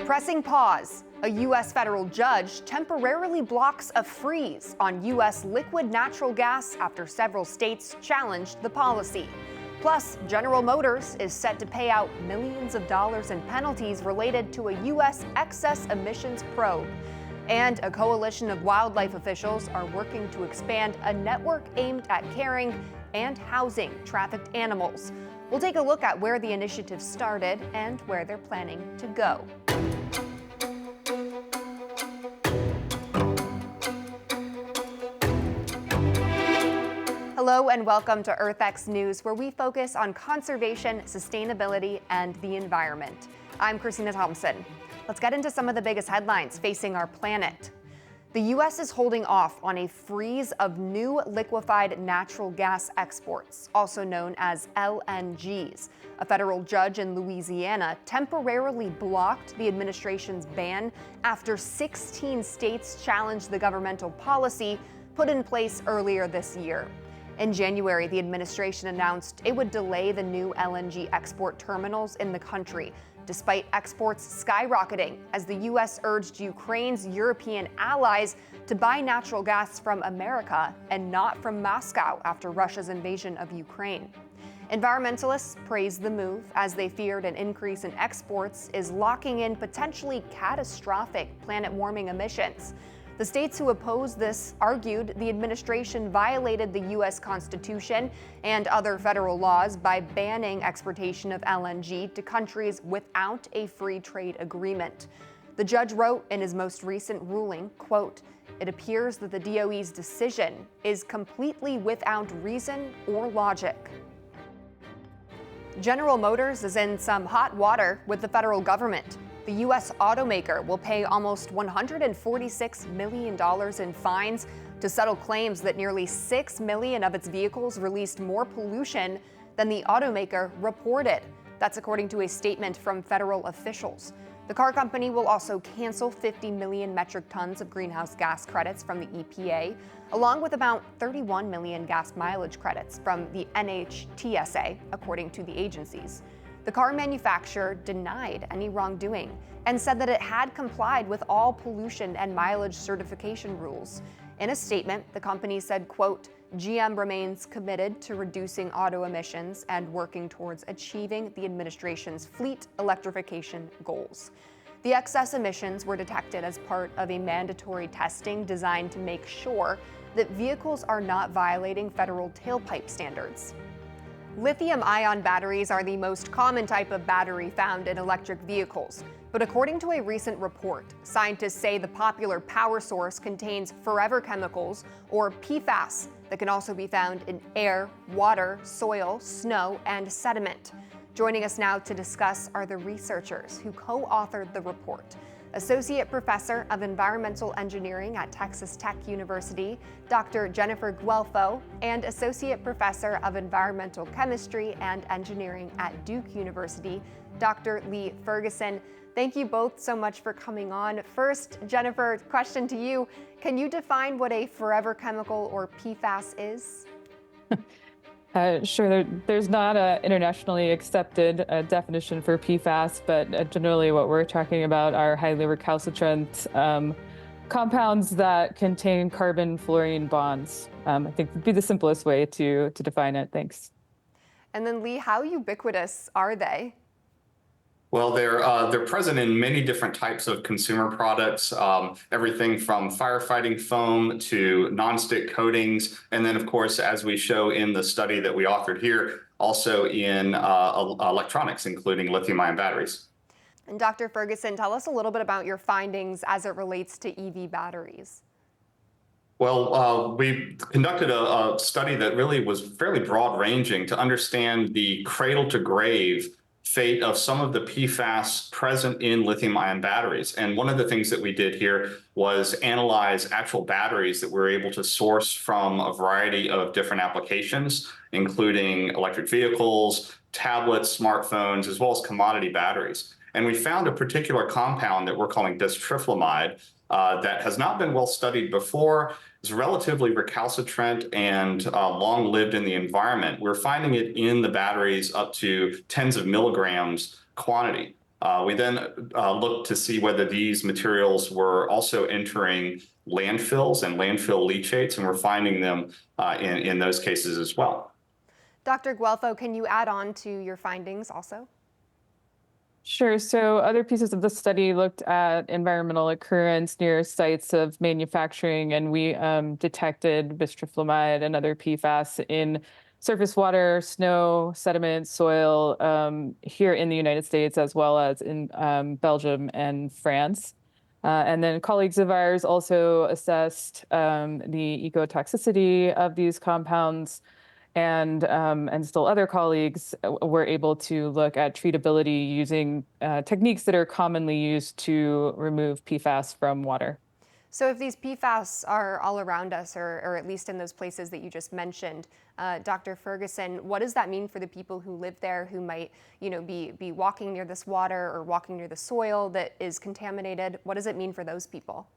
Pressing pause, a U.S. federal judge temporarily blocks a freeze on U.S. liquid natural gas after several states challenged the policy. Plus, General Motors is set to pay out millions of dollars in penalties related to a U.S. excess emissions probe. And a coalition of wildlife officials are working to expand a network aimed at caring and housing trafficked animals. We'll take a look at where the initiative started and where they're planning to go. Hello and welcome to EarthX News, where we focus on conservation, sustainability, and the environment. I'm Christina Thompson. Let's get into some of the biggest headlines facing our planet. The U.S. is holding off on a freeze of new liquefied natural gas exports, also known as LNGs. A federal judge in Louisiana temporarily blocked the administration's ban after 16 states challenged the governmental policy put in place earlier this year. In January, the administration announced it would delay the new LNG export terminals in the country, despite exports skyrocketing as the U.S. urged Ukraine's European allies to buy natural gas from America and not from Moscow after Russia's invasion of Ukraine. Environmentalists praised the move as they feared an increase in exports is locking in potentially catastrophic planet-warming emissions. The states who opposed this argued the administration violated the U.S. Constitution and other federal laws by banning exportation of LNG to countries without a free trade agreement. The judge wrote in his most recent ruling, quote, "It appears that the DOE's decision is completely without reason or logic." General Motors is in some hot water with the federal government. The U.S. automaker will pay almost $146 million in fines to settle claims that nearly 6 million of its vehicles released more pollution than the automaker reported. That's according to a statement from federal officials. The car company will also cancel 50 million metric tons of greenhouse gas credits from the EPA, along with about 31 million gas mileage credits from the NHTSA, according to the agencies. The car manufacturer denied any wrongdoing and said that it had complied with all pollution and mileage certification rules. In a statement, the company said, quote, "GM remains committed to reducing auto emissions and working towards achieving the administration's fleet electrification goals." The excess emissions were detected as part of a mandatory testing designed to make sure that vehicles are not violating federal tailpipe standards. Lithium-ion batteries are the most common type of battery found in electric vehicles. But according to a recent report, scientists say the popular power source contains forever chemicals, or PFAS, that can also be found in air, water, soil, snow, and sediment. Joining us now to discuss are the researchers who co-authored the report. Associate Professor of Environmental Engineering at Texas Tech University, Dr. Jennifer Guelfo, and Associate Professor of Environmental Chemistry and Engineering at Duke University, Dr. Lee Ferguson. Thank you both so much for coming on. First, Jennifer, question to you. Can you define what a forever chemical, or PFAS, is? Sure. There's not an internationally accepted definition for PFAS, but generally what we're talking about are highly recalcitrant compounds that contain carbon-fluorine bonds. I think would be the simplest way to define it. Thanks. And then Lee, how ubiquitous are they? Well, they're present in many different types of consumer products, everything from firefighting foam to nonstick coatings, and then, of course, as we show in the study that we authored here, also in electronics, including lithium-ion batteries. And Dr. Ferguson, tell us a little bit about your findings as it relates to EV batteries. Well, we conducted a study that really was fairly broad-ranging to understand the cradle-to-grave fate of some of the PFAS present in lithium-ion batteries. And one of the things that we did here was analyze actual batteries that we're able to source from a variety of different applications, including electric vehicles, tablets, smartphones, as well as commodity batteries. And we found a particular compound that we're calling distriflamide that has not been well studied before. It's relatively recalcitrant and long-lived in the environment. We're finding it in the batteries up to tens of milligrams quantity. We then looked to see whether these materials were also entering landfills and landfill leachates, and we're finding them in those cases as well. Dr. Guelfo, can you add on to your findings also? Sure. So other pieces of the study looked at environmental occurrence near sites of manufacturing, and we detected bisphosphonate and other PFAS in surface water, snow, sediment, soil here in the United States, as well as in Belgium and France. And then colleagues of ours also assessed the ecotoxicity of these compounds, and still other colleagues were able to look at treatability using techniques that are commonly used to remove PFAS from water. So if these PFAS are all around us, or at least in those places that you just mentioned, Dr. Ferguson, what does that mean for the people who live there, who might, be walking near this water or walking near the soil that is contaminated? What does it mean for those people?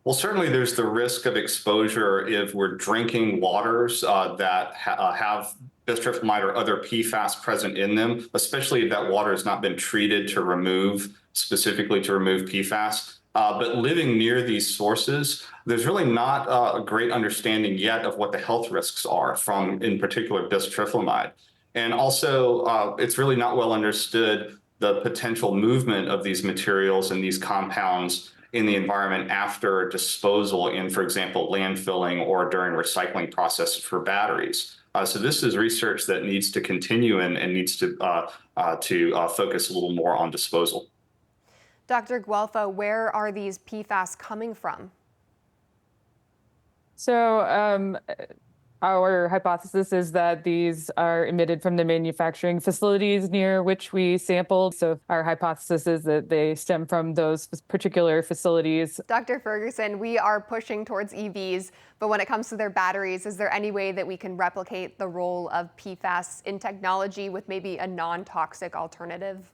Well, certainly there's the risk of exposure if we're drinking waters that have bisphosphonate or other PFAS present in them, especially if that water has not been treated to remove, specifically to remove PFAS. But living near these sources, there's really not a great understanding yet of what the health risks are from, in particular, bisphosphonate. And also, it's really not well understood the potential movement of these materials and these compounds in the environment after disposal in, for example, landfilling or during recycling processes for batteries. So this is research that needs to continue and needs to focus a little more on disposal. Dr. Guelfo, where are these PFAS coming from? So our hypothesis is that these are emitted from the manufacturing facilities near which we sampled. So our hypothesis is that they stem from those particular facilities. Dr. Ferguson, we are pushing towards EVs, but when it comes to their batteries, is there any way that we can replicate the role of PFAS in technology with maybe a non-toxic alternative?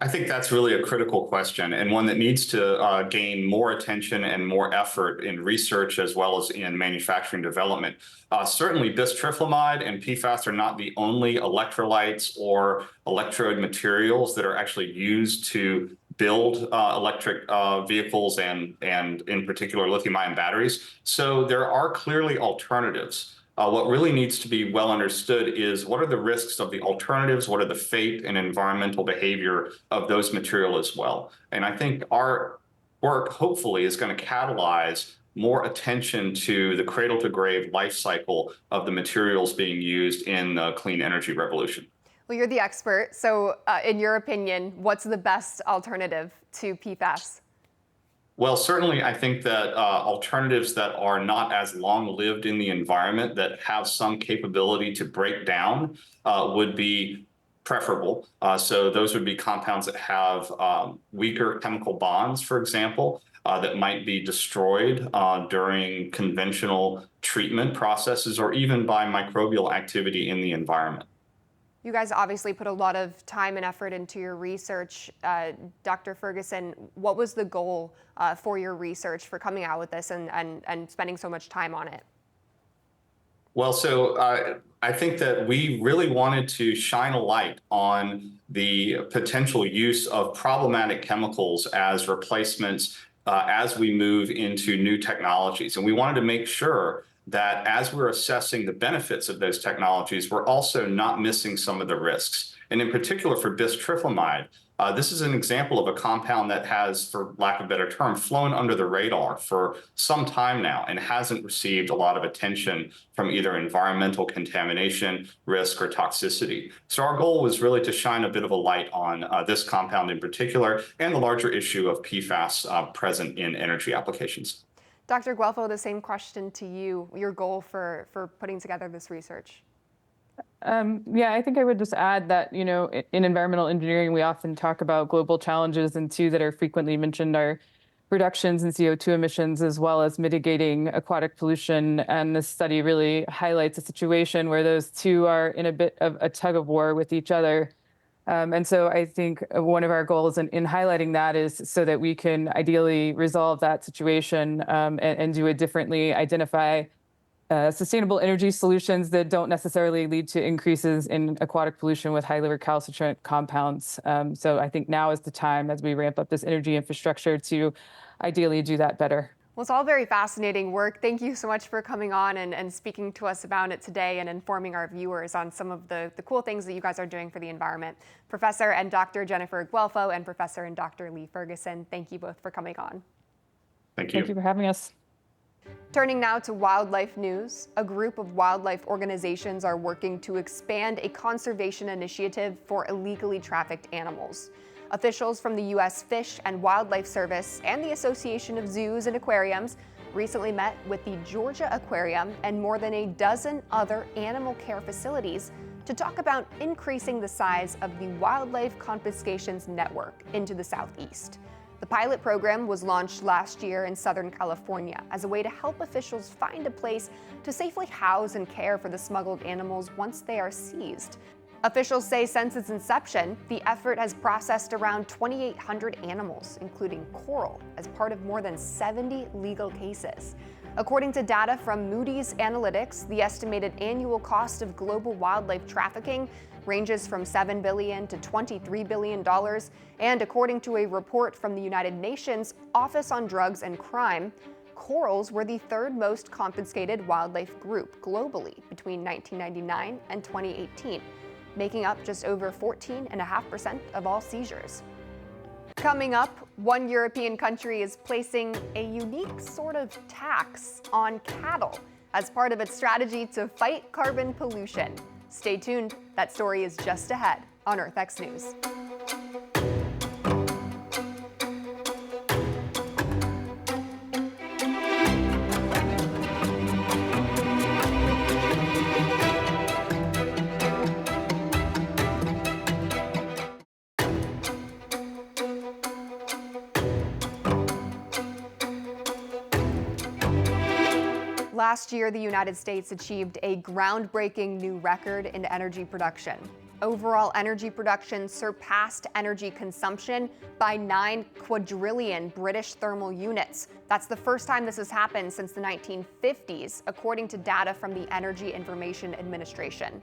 I think that's really a critical question, and one that needs to gain more attention and more effort in research as well as in manufacturing development. Certainly, bisphosphonate and PFAS are not the only electrolytes or electrode materials that are actually used to build electric vehicles and in particular lithium-ion batteries. So there are clearly alternatives. What really needs to be well understood is what are the risks of the alternatives, what are the fate and environmental behavior of those material as well. And I think our work hopefully is going to catalyze more attention to the cradle to grave life cycle of the materials being used in the clean energy revolution. Well, you're the expert. So in your opinion, what's the best alternative to PFAS? Well, certainly, I think that alternatives that are not as long-lived in the environment, that have some capability to break down, would be preferable. So those would be compounds that have weaker chemical bonds, for example, that might be destroyed during conventional treatment processes or even by microbial activity in the environment. You guys obviously put a lot of time and effort into your research. Dr. Ferguson, what was the goal for your research for coming out with this and spending so much time on it? Well, so I think that we really wanted to shine a light on the potential use of problematic chemicals as replacements as we move into new technologies. And we wanted to make sure that as we're assessing the benefits of those technologies, we're also not missing some of the risks. And in particular for bisphosphonate, this is an example of a compound that has, for lack of a better term, flown under the radar for some time now and hasn't received a lot of attention from either environmental contamination, risk, or toxicity. So our goal was really to shine a bit of a light on this compound in particular and the larger issue of PFAS present in energy applications. Dr. Guelfo, the same question to you, your goal for putting together this research. Yeah, I think I would just add that, in environmental engineering, we often talk about global challenges, and two that are frequently mentioned are reductions in CO2 emissions as well as mitigating aquatic pollution. And this study really highlights a situation where those two are in a bit of a tug of war with each other. And so I think one of our goals in highlighting that is so that we can ideally resolve that situation and do it differently, identify sustainable energy solutions that don't necessarily lead to increases in aquatic pollution with highly recalcitrant compounds. So I think now is the time, as we ramp up this energy infrastructure, to ideally do that better. Well, it's all very fascinating work. Thank you so much for coming on and speaking to us about it today and informing our viewers on some of the cool things that you guys are doing for the environment. Professor and Dr. Jennifer Guelfo and Professor and Dr. Lee Ferguson, thank you both for coming on. Thank you. Thank you for having us. Turning now to wildlife news, a group of wildlife organizations are working to expand a conservation initiative for illegally trafficked animals. Officials from the U.S. Fish and Wildlife Service and the Association of Zoos and Aquariums recently met with the Georgia Aquarium and more than a dozen other animal care facilities to talk about increasing the size of the wildlife confiscations network into the Southeast. The pilot program was launched last year in Southern California as a way to help officials find a place to safely house and care for the smuggled animals once they are seized. Officials say since its inception, the effort has processed around 2,800 animals, including coral, as part of more than 70 legal cases. According to data from Moody's Analytics, the estimated annual cost of global wildlife trafficking ranges from $7 billion to $23 billion. And according to a report from the United Nations Office on Drugs and Crime, corals were the third most confiscated wildlife group globally between 1999 and 2018, making up just over 14.5% of all seizures. Coming up, one European country is placing a unique sort of tax on cattle as part of its strategy to fight carbon pollution. Stay tuned, that story is just ahead on EarthX News. Last year, the United States achieved a groundbreaking new record in energy production. Overall energy production surpassed energy consumption by 9 quadrillion British thermal units. That's the first time this has happened since the 1950s, according to data from the Energy Information Administration.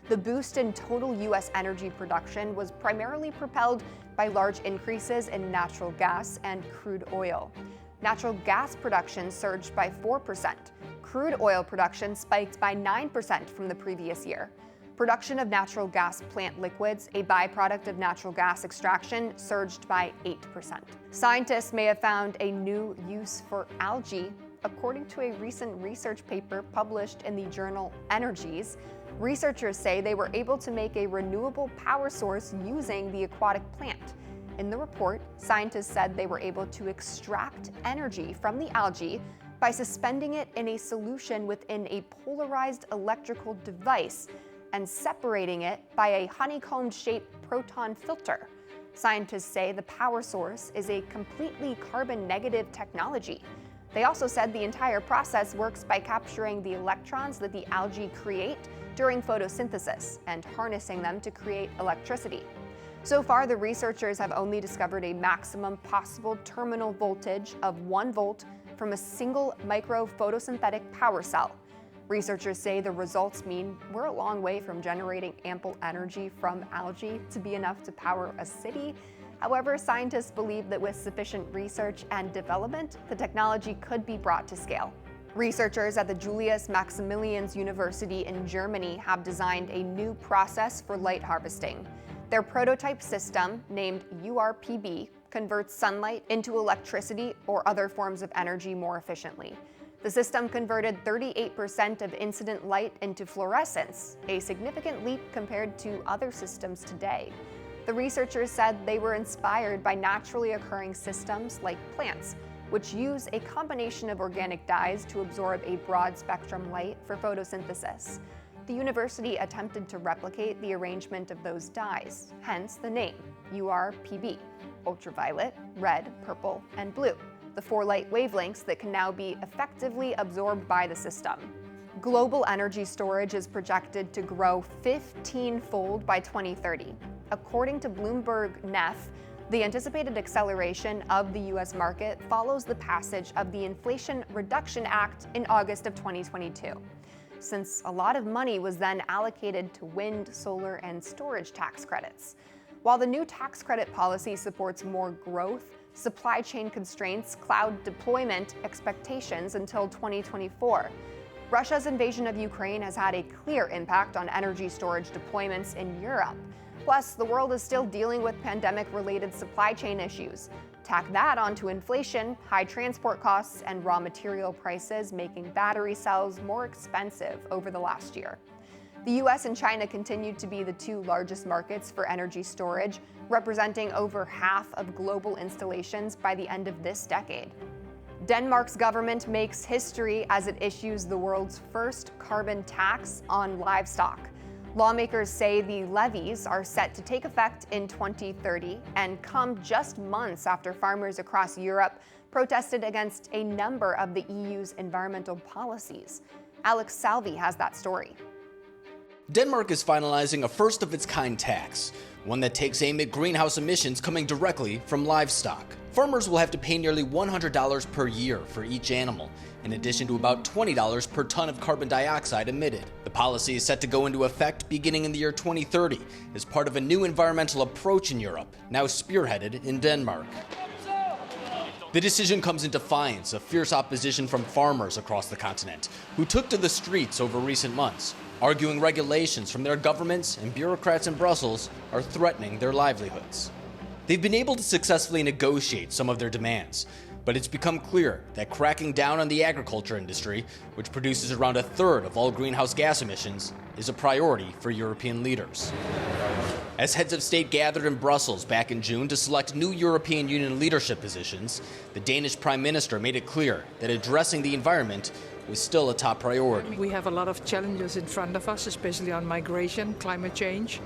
The boost in total U.S. energy production was primarily propelled by large increases in natural gas and crude oil. Natural gas production surged by 4%. Crude oil production spiked by 9% from the previous year. Production of natural gas plant liquids, a byproduct of natural gas extraction, surged by 8%. Scientists may have found a new use for algae. According to a recent research paper published in the journal Energies, researchers say they were able to make a renewable power source using the aquatic plant. In the report, scientists said they were able to extract energy from the algae by suspending it in a solution within a polarized electrical device and separating it by a honeycomb-shaped proton filter. Scientists say the power source is a completely carbon-negative technology. They also said the entire process works by capturing the electrons that the algae create during photosynthesis and harnessing them to create electricity. So far, the researchers have only discovered a maximum possible terminal voltage of 1 volt from a single micro photosynthetic power cell. Researchers say the results mean we're a long way from generating ample energy from algae to be enough to power a city. However, scientists believe that with sufficient research and development, the technology could be brought to scale. Researchers at the Julius Maximilians University in Germany have designed a new process for light harvesting. Their prototype system, named URPB, converts sunlight into electricity or other forms of energy more efficiently. The system converted 38% of incident light into fluorescence, a significant leap compared to other systems today. The researchers said they were inspired by naturally occurring systems like plants, which use a combination of organic dyes to absorb a broad spectrum light for photosynthesis. The university attempted to replicate the arrangement of those dyes, hence the name, URPB, ultraviolet, red, purple, and blue, the 4 light wavelengths that can now be effectively absorbed by the system. Global energy storage is projected to grow 15-fold by 2030. According to Bloomberg NEF, The anticipated acceleration of the U.S. market follows the passage of the Inflation Reduction Act in August of 2022, since a lot of money was then allocated to wind, solar, and storage tax credits. While the new tax credit policy supports more growth, supply chain constraints cloud deployment expectations until 2024. Russia's invasion of Ukraine has had a clear impact on energy storage deployments in Europe. Plus, the world is still dealing with pandemic-related supply chain issues. Tack that onto inflation, high transport costs, and raw material prices, making battery cells more expensive over the last year. The US and China continue to be the two largest markets for energy storage, representing over half of global installations by the end of this decade. Denmark's government makes history as it issues the world's first carbon tax on livestock. Lawmakers say the levies are set to take effect in 2030 and come just months after farmers across Europe protested against a number of the EU's environmental policies. Alex Salvi has that story. Denmark is finalizing a first-of-its-kind tax, one that takes aim at greenhouse emissions coming directly from livestock. Farmers will have to pay nearly $100 per year for each animal, in addition to about $20 per ton of carbon dioxide emitted. The policy is set to go into effect beginning in the year 2030 as part of a new environmental approach in Europe, now spearheaded in Denmark. The decision comes in defiance of fierce opposition from farmers across the continent, who took to the streets over recent months, arguing regulations from their governments and bureaucrats in Brussels are threatening their livelihoods. They've been able to successfully negotiate some of their demands, but it's become clear that cracking down on the agriculture industry, which produces around a third of all greenhouse gas emissions, is a priority for European leaders. As heads of state gathered in Brussels back in June to select new European Union leadership positions, the Danish Prime Minister made it clear that addressing the environment was still a top priority. We have a lot of challenges in front of us, especially on migration, climate change.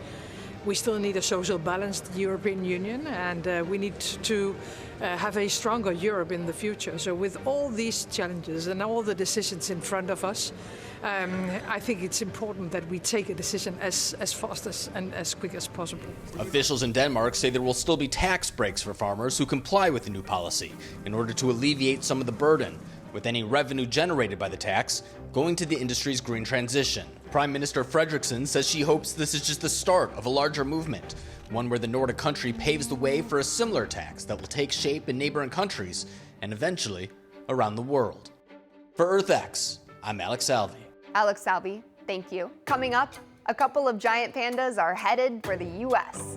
We still need a social balanced European Union, and we need to have a stronger Europe in the future. So with all these challenges and all the decisions in front of us, I think it's important that we take a decision as fast and as quick as possible. Officials in Denmark say there will still be tax breaks for farmers who comply with the new policy in order to alleviate some of the burden, with any revenue generated by the tax going to the industry's green transition. Prime Minister Frederiksen says she hopes this is just the start of a larger movement, one where the Nordic country paves the way for a similar tax that will take shape in neighboring countries and eventually around the world. For EarthX, I'm Alex Salvi. Alex Salvi, thank you. Coming up, a couple of giant pandas are headed for the U.S.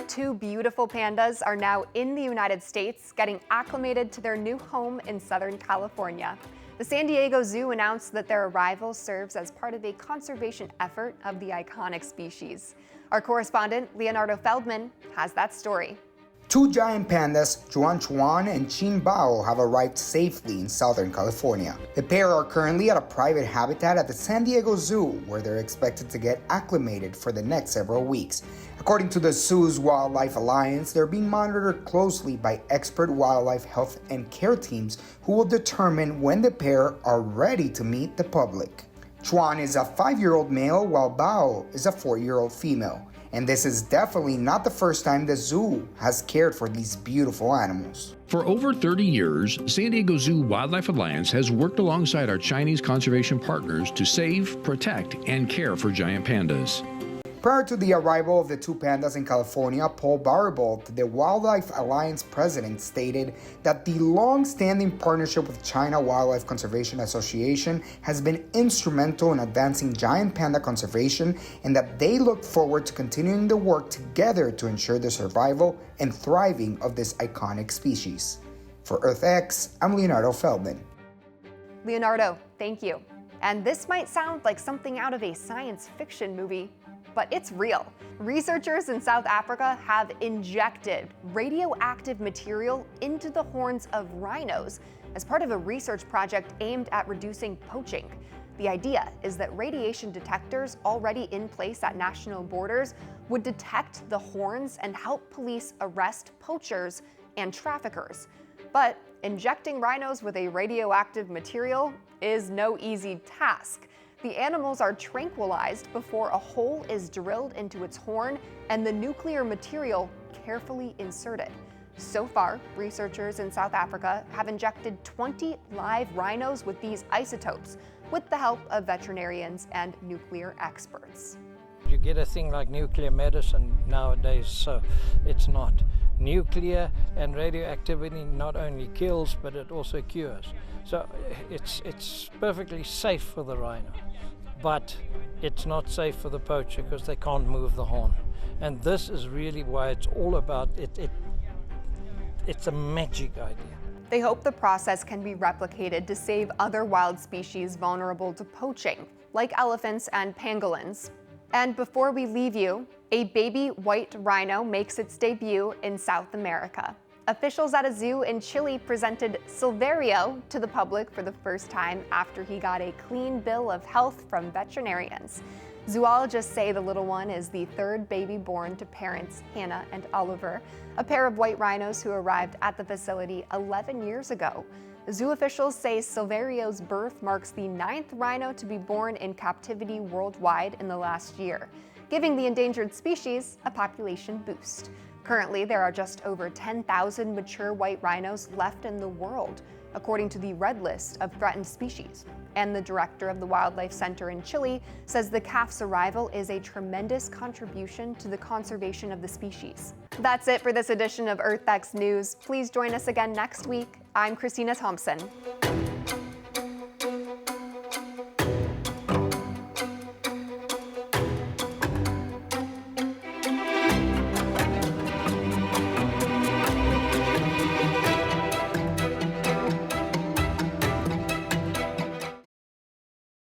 Two beautiful pandas are now in the United States, getting acclimated to their new home in Southern California. The San Diego Zoo announced that their arrival serves as part of a conservation effort of the iconic species. Our correspondent, Leonardo Feldman, has that story. Two giant pandas, Chuan Chuan and Chin Bao, have arrived safely in Southern California. The pair are currently at a private habitat at the San Diego Zoo, where they're expected to get acclimated for the next several weeks. According to the zoo's Wildlife Alliance, they're being monitored closely by expert wildlife health and care teams who will determine when the pair are ready to meet the public. Chuan is a 5-year-old male, while Bao is a 4-year-old female. And this is definitely not the first time the zoo has cared for these beautiful animals. For over 30 years, San Diego Zoo Wildlife Alliance has worked alongside our Chinese conservation partners to save, protect, and care for giant pandas. Prior to the arrival of the two pandas in California, Paul Baribolt, the Wildlife Alliance president, stated that the long-standing partnership with China Wildlife Conservation Association has been instrumental in advancing giant panda conservation, and that they look forward to continuing the work together to ensure the survival and thriving of this iconic species. For EarthX, I'm Leonardo Feldman. Leonardo, thank you. And this might sound like something out of a science fiction movie, but it's real. Researchers in South Africa have injected radioactive material into the horns of rhinos as part of a research project aimed at reducing poaching. The idea is that radiation detectors already in place at national borders would detect the horns and help police arrest poachers and traffickers. But injecting rhinos with a radioactive material is no easy task. The animals are tranquilized before a hole is drilled into its horn and the nuclear material carefully inserted. So far, researchers in South Africa have injected 20 live rhinos with these isotopes with the help of veterinarians and nuclear experts. You get a thing like nuclear medicine nowadays, so it's not. Nuclear and radioactivity not only kills, but it also cures. So it's perfectly safe for the rhino, but it's not safe for the poacher because they can't move the horn. And this is really why it's all about it. It's a magic idea. They hope the process can be replicated to save other wild species vulnerable to poaching, like elephants and pangolins. And before we leave you, a baby white rhino makes its debut in South America. Officials at a zoo in Chile presented Silverio to the public for the first time after he got a clean bill of health from veterinarians. Zoologists say the little one is the third baby born to parents Hannah and Oliver, a pair of white rhinos who arrived at the facility 11 years ago. Zoo officials say Silverio's birth marks the 9th rhino to be born in captivity worldwide in the last year, giving the endangered species a population boost. Currently, there are just over 10,000 mature white rhinos left in the world, according to the Red List of Threatened Species. And the director of the Wildlife Center in Chile says the calf's arrival is a tremendous contribution to the conservation of the species. That's it for this edition of EarthX News. Please join us again next week. I'm Christina Thompson.